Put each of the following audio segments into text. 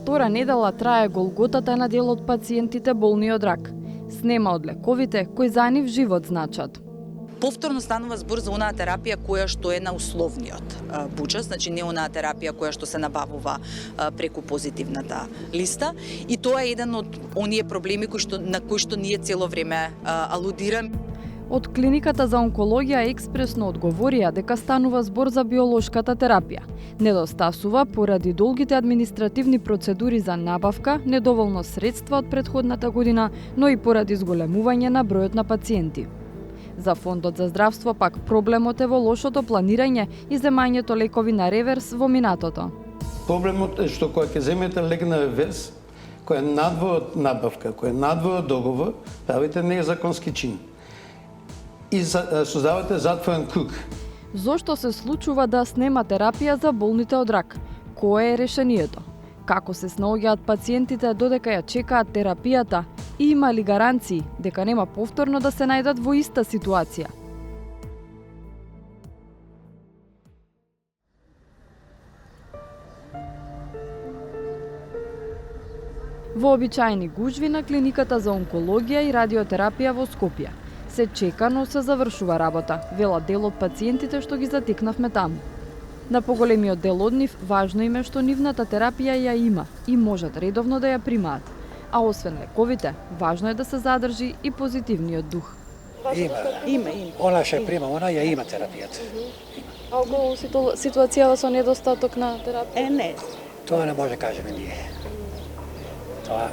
втора недела трае голготата на дел од пациентите болни од рак. Снема од лековите кои за нив живот значат. Повторно станува збор за онаа терапија која што е на условниот буџет, значи не онаа терапија која што се набавува преку позитивната листа, и тоа е еден од оние проблеми на кои што ние цело време алудираме. Од клиниката за онкологија експресно одговорија дека станува збор за биолошката терапија. Недостасува поради долгите административни процедури за набавка, недоволно средства од претходната година, но и поради зголемување на бројот на пациенти. За Фондот за здравство пак проблемот е во лошото планирање и земањето лекови на реверс во минатото. Проблемот е што кога ќе земете лек на реверс, кој е надвор од набавка, кој е надвор од договор, правите незаконски чин. И создавате затворен круг. Зошто се случува да снема терапија за болните од рак? Кое е решението? Како се снаоѓаат пациентите додека ја чекаат терапијата и има ли гаранции дека нема повторно да се најдат во иста ситуација? Вообичаени гужви на клиниката за онкологија и радиотерапија во Скопје. Се чека, но се завршува работа, велат дел од пациентите што ги затикнавме таму. На поголемиот дел од нив, важно им е што нивната терапија ја има и можат редовно да ја примаат. А освен лековите, важно е да се задржи и позитивниот дух. Има. Она ше прима, она ја има терапијата. А околу ситуацијава со недостаток на терапија? Не. Тоа не може да кажеме ние. Тоа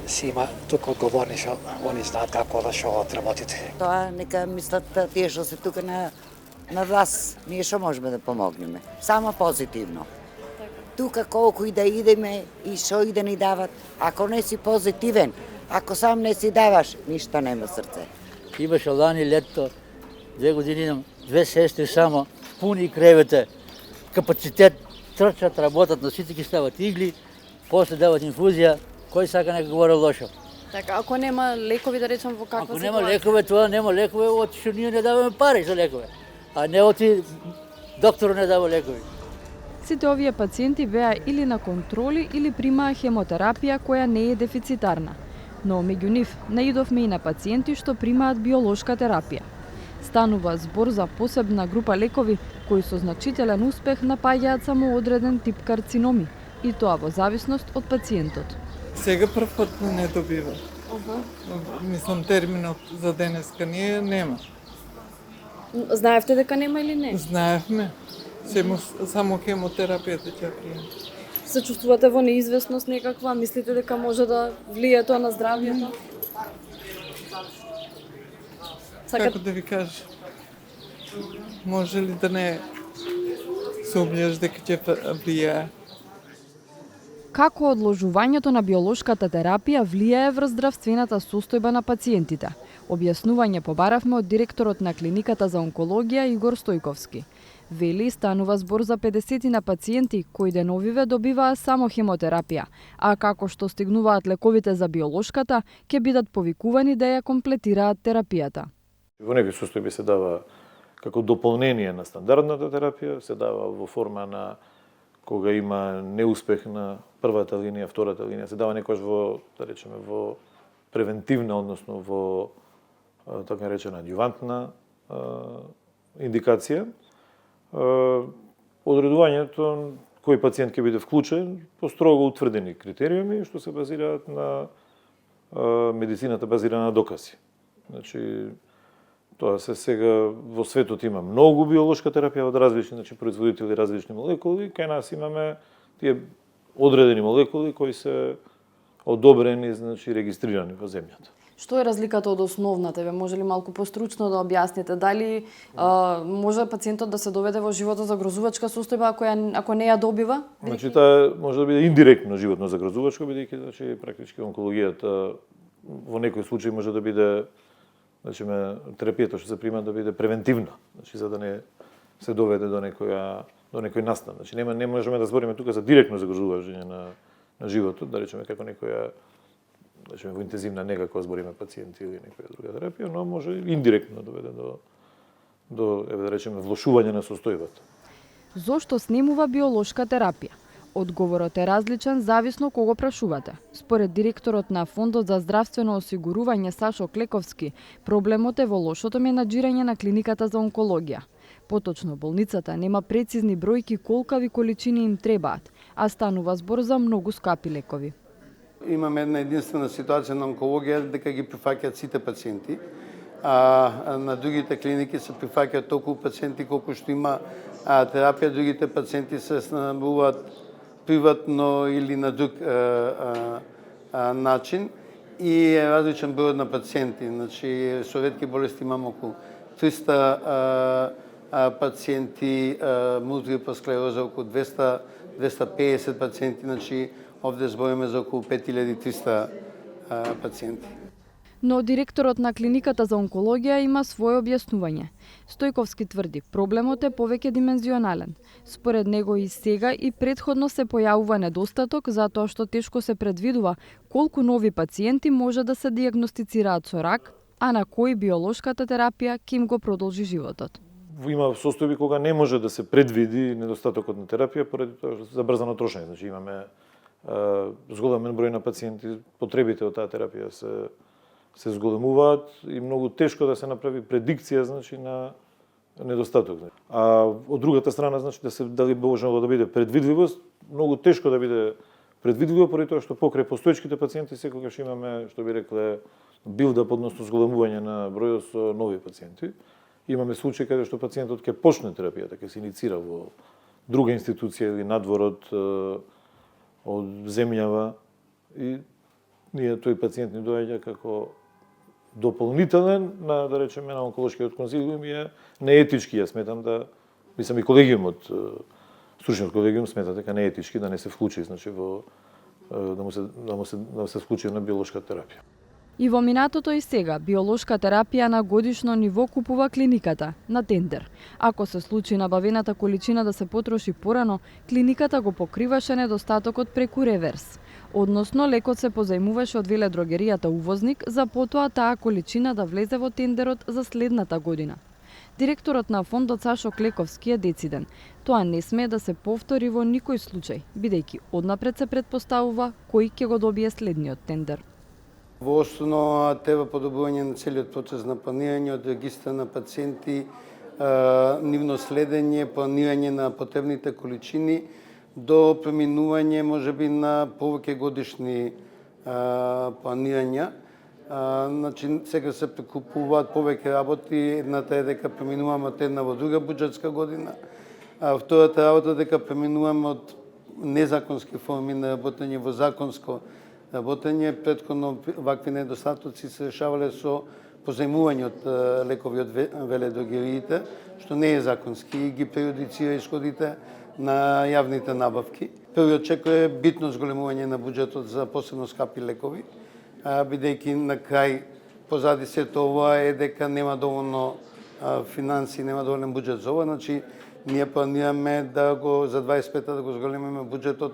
си има тука одговорни што они знаат како да што отработите. Тоа нека мислат тие што се тука на власт, ние што можеме да помогнеме. Само позитивно. Тука колку и да идеме и што и да ни дават, ако не си позитивен, ако сам не си даваш, ништо нема срце. Имаше лани лето, 2 години, 2 сестри само, пуни кревете, капацитет, трчат, работат, на сите ги стават игли, после дават инфузија, кој сака нека говори лошо. Така, ако нема лекови, да речем, во каква Ако ситуација? нема лекове, тоа нема лекове, оти што ние не даваме пари за лекове, а не оти доктору не дава лекови. Сите овие пациенти беа или на контроли или примаа хемотерапија која не е дефицитарна. Но меѓу нив наидовме и на пациенти што примаат биолошка терапија. Станува збор за посебна група лекови кои со значителен успех напаѓаат само одреден тип карциноми, и тоа во зависност од пациентот. Сега прв пат не добива. Мислам, терминот за денеска ние нема. Знаевте дека нема или не? Знаевме. Само хемотерапијата ќе приема. Се чувствувате во неизвестност некаква? Мислите дека може да влие тоа на здравјето? Како да ви кажа? Може ли да не сумњаш дека ќе влијае? Како одложувањето на биолошката терапија влијае врз здравствената состојба на пациентите? Објаснување побаравме од директорот на клиниката за онкологија Игор Стојковски. Вели, станува збор за 50 на пациенти кои деновиве добиваа само хемотерапија, а како што стигнуваат лековите за биолошката, ќе бидат повикувани да ја комплетираат терапијата. Во некои состојби се дава како дополнение на стандардната терапија, се дава во форма на кога има неуспех на првата линија, втората линија, се дава некојаш во, да речеме, во превентивна, односно во така речена адјувантна индикација. Одредувањето кој пациент ќе биде вклучен по строго утврдени критериуми што се базираат на медицината базирана на докази. Значи тоа се сега во светот има многу биолошка терапија од различни, значи производители различни молекули, кај нас имаме тие одредени молекули кои се одобрени, значи регистрирани во земјата. Што е разликата од основната? Може ли малку постручно да објасните? Дали може пациентот да се доведе во живото загрозувачка состојба ако не ја добива? Значи таа може да биде индиректно животно загрозувачко, бидејќи значи практички онкологијата во некој случај може да биде, значи терапијата што се прима да биде превентивна, значи за да не се доведе до некој настан. Значи не можеме да збориме тука за директно загрозување на животот, да речеме како некоја, значи во интензивна нега кога збориме пациенти или некоја друга терапија, но може индиректно да доведе до еве да речеме влошување на состојбата. Зошто снемува биолошка терапија? Одговорот е различен зависно кого прашувате. Според директорот на Фондот за здравствено осигурување Сашо Клековски, проблемот е во лошото менаџирање на клиниката за онкологија. Поточно, болницата нема прецизни бројки колкави количини им требаат, а станува збор за многу скапи лекови. Имаме една единствена ситуација на онкологија дека ги прифаќаат сите пациенти, а на другите клиники се прифаќаат толку пациенти колку што има терапија, другите пациенти се снабдуваат приватно или на друг начин и е различен број на пациенти. Значи, со ретки болести имаме околу 300 пациенти, мултипла склероза околу 250 пациенти, значи овде збориме за околу 5300 пациенти. Но директорот на клиниката за онкологија има свое објаснување. Стојковски тврди, проблемот е повеќе димензионален. Според него и сега и предходно се појавува недостаток затоа што тешко се предвидува колку нови пациенти може да се дијагностицираат со рак, а на кои биолошката терапија ќе им го продолжи животот. Има состојби кога не може да се предвиди недостатокот на терапија поради тоа што забрзано трошење. Значи имаме зголемен број на пациенти, потребите од таа терапија се зголемуваат и многу тешко да се направи предикција, значи, на недостаток. А од другата страна, значи, дали можело да биде предвидливост, многу тешко да биде предвидливо, поради тоа што покрај постоечките пациенти секогаш имаме, што би рекле, билдап, односно зголемување на бројот со нови пациенти. Имаме случаи каде што пациентот ќе почне терапијата, ќе се иницира во друга институција или надвор од земјава и тој пациент ни доаѓа како дополнителен на, да речеме, на онколошкиот консилиум и е неетички. Ја сметам мислам и колегиумот, стручниот колегиум смета дека неетички да не се вклучи, значи да му се вклучи на биолошка терапија. И во минатото и сега, биолошка терапија на годишно ниво купува клиниката, на тендер. Ако се случи набавената количина да се потроши порано, клиниката го покриваше недостатокот преку реверс. Односно, лекот се позајмуваше од веледрогеријата увозник, за потоа таа количина да влезе во тендерот за следната година. Директорот на фондот Сашо Клековски е дециден. Тоа не смее да се повтори во никој случај, бидејќи однапред се предпоставува кој ќе го добие следниот тендер. Во основа треба подобрување на целиот процес на планирање, од регистар на пациенти, нивно следење, планирање на потребните количини, до преминување можеби на повеќе годишни планирања. Значи, сега се прекупуваат повеќе работи, едната е дека преминуваме од една во друга буџетска година, а втората работа дека преминуваме од незаконски форми на работење во законско работење. Претходно вакви недостатоци се решавале со позајмување од лекови од веледрогериите, што не е законски и ги периодицира исходите на јавните набавки. Првиот очекува битно зголемување на буџетот за посебно скапи лекови, бидејќи на крај позади сето ова е дека нема доволно финанси, нема доволен буџет за ова, значи ние планираме да го за 25-та да го зголемиме буџетот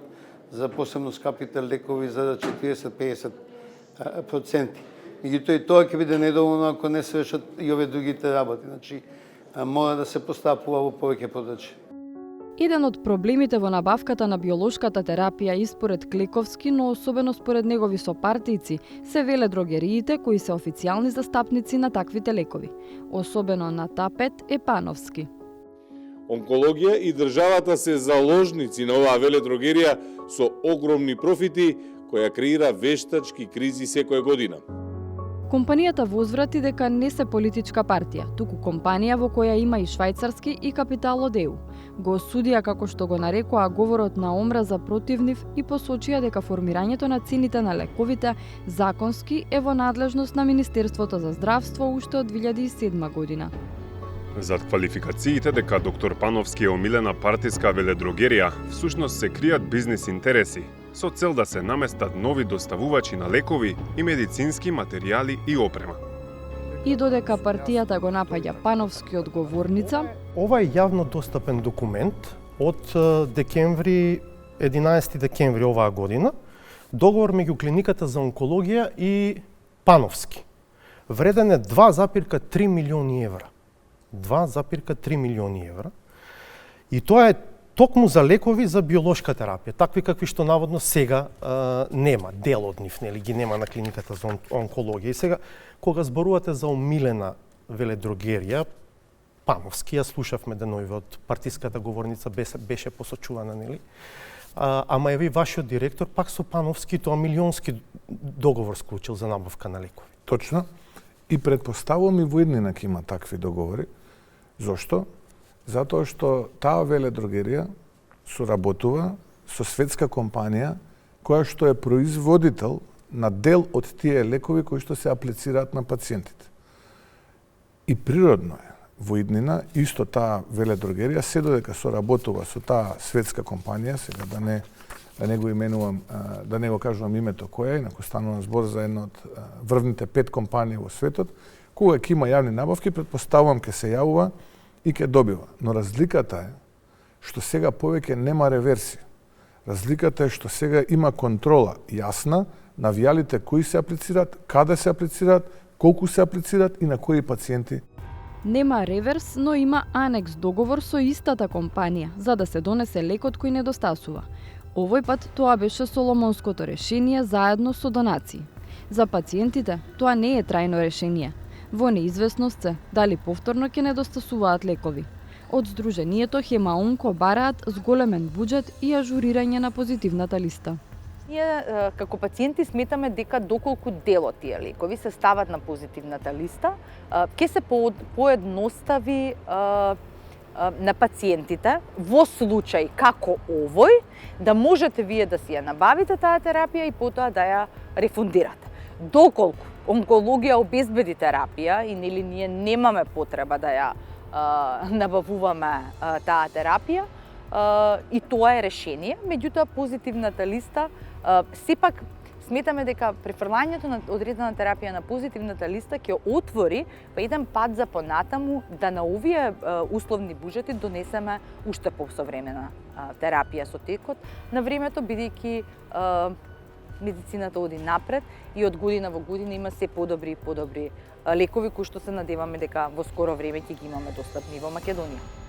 за посебно скапите лекови за 40-50%. Меѓутоа и тоа ќе биде недоволно ако не се решат и овие другите работи. Значи мора да се постапува во повеќе подрачја. Еден од проблемите во набавката на биолошката терапија и според Клековски, но особено според негови сопартијци, се веледрогериите кои се официјални застапници на таквите лекови. Особено на тапет е Пановски. Онкологија и државата се заложници на оваа веледрогерија со огромни профити, која креира вештачки кризи секоја година. Компанијата возврати дека не се политичка партија, туку компанија во која има и швајцарски и капитал од ЕУ. Го осудија како што го нарекоа говорот на омраза против нив и посочија дека формирањето на цените на лековите законски е во надлежност на Министерството за здравство уште од 2007 година. Зад квалификациите дека доктор Пановски е омилена партиска веледрогерија, всушност се кријат бизнис интереси, со цел да се наместат нови доставувачи на лекови и медицински материјали и опрема. И додека партијата го напаѓа Пановски од говорница, ова е јавно достапен документ од 11 декември оваа година, договор меѓу клиниката за онкологија и Пановски. Вреден е 2,3 милиони евра. 2,3 милиони евра. И тоа е токму за лекови за биолошка терапија, такви какви што наводно сега нема, дел од нив, нели, ги нема на клиниката за онкологија. И сега, кога зборувате за омилена веледрогерија, Пановски, ја слушавме денови од партиската говорница беше посочувана, нели? Ама еви вашиот директор пак со Пановски тоа милионски договор склучил за набавка на лекови. Точно. И предпоставувам и во иднина ќе има такви договори. Зошто? Затоа што таа веледрогерија соработува со светска компанија која што е производител на дел од тие лекови кои што се аплицираат на пациентите. И природно е во иднина исто таа веледрогерија се додека соработува со таа светска компанија, сега да не го именувам, да не го кажувам името која е, инаку станува збор за една од врвните 5 компании во светот, кога ќе има јавни набавки, предпоставувам ќе се јавува и ќе добива. Но разликата е што сега повеќе нема реверсија. Разликата е што сега има контрола јасна на вијалите кои се аплицираат, каде се аплицираат, колку се аплицираат и на кои пациенти. Нема реверс, но има анекс договор со истата компанија за да се донесе лекот кој недостасува. Овој пат тоа беше соломонското решение заедно со донации. За пациентите тоа не е трајно решение. Во неизвестност се дали повторно ќе недостасуваат лекови. Од Сдруженијето Хемаонко бараат зголемен буџет и ажурирање на позитивната листа. Ние како пациенти сметаме дека доколку дел од тие лекови се стават на позитивната листа, ќе се поедностави на пациентите во случај како овој да можете вие да си ја набавите таа терапија и потоа да ја рефундирате. Доколку онкологија обезбеди терапија и нели ние немаме потреба да ја набавуваме таа терапија, и тоа е решение, меѓутоа позитивната листа сепак сметаме дека префрлањето на одредена терапија на позитивната листа ќе отвори па еден пат за понатаму да на овие условни буџети донесеме уште посовремена терапија со текот на времето, бидејќи медицината оди напред и од година во година има се подобри и подобри лекови кои што се надеваме дека во скоро време ќе ги имаме достапни во Македонија.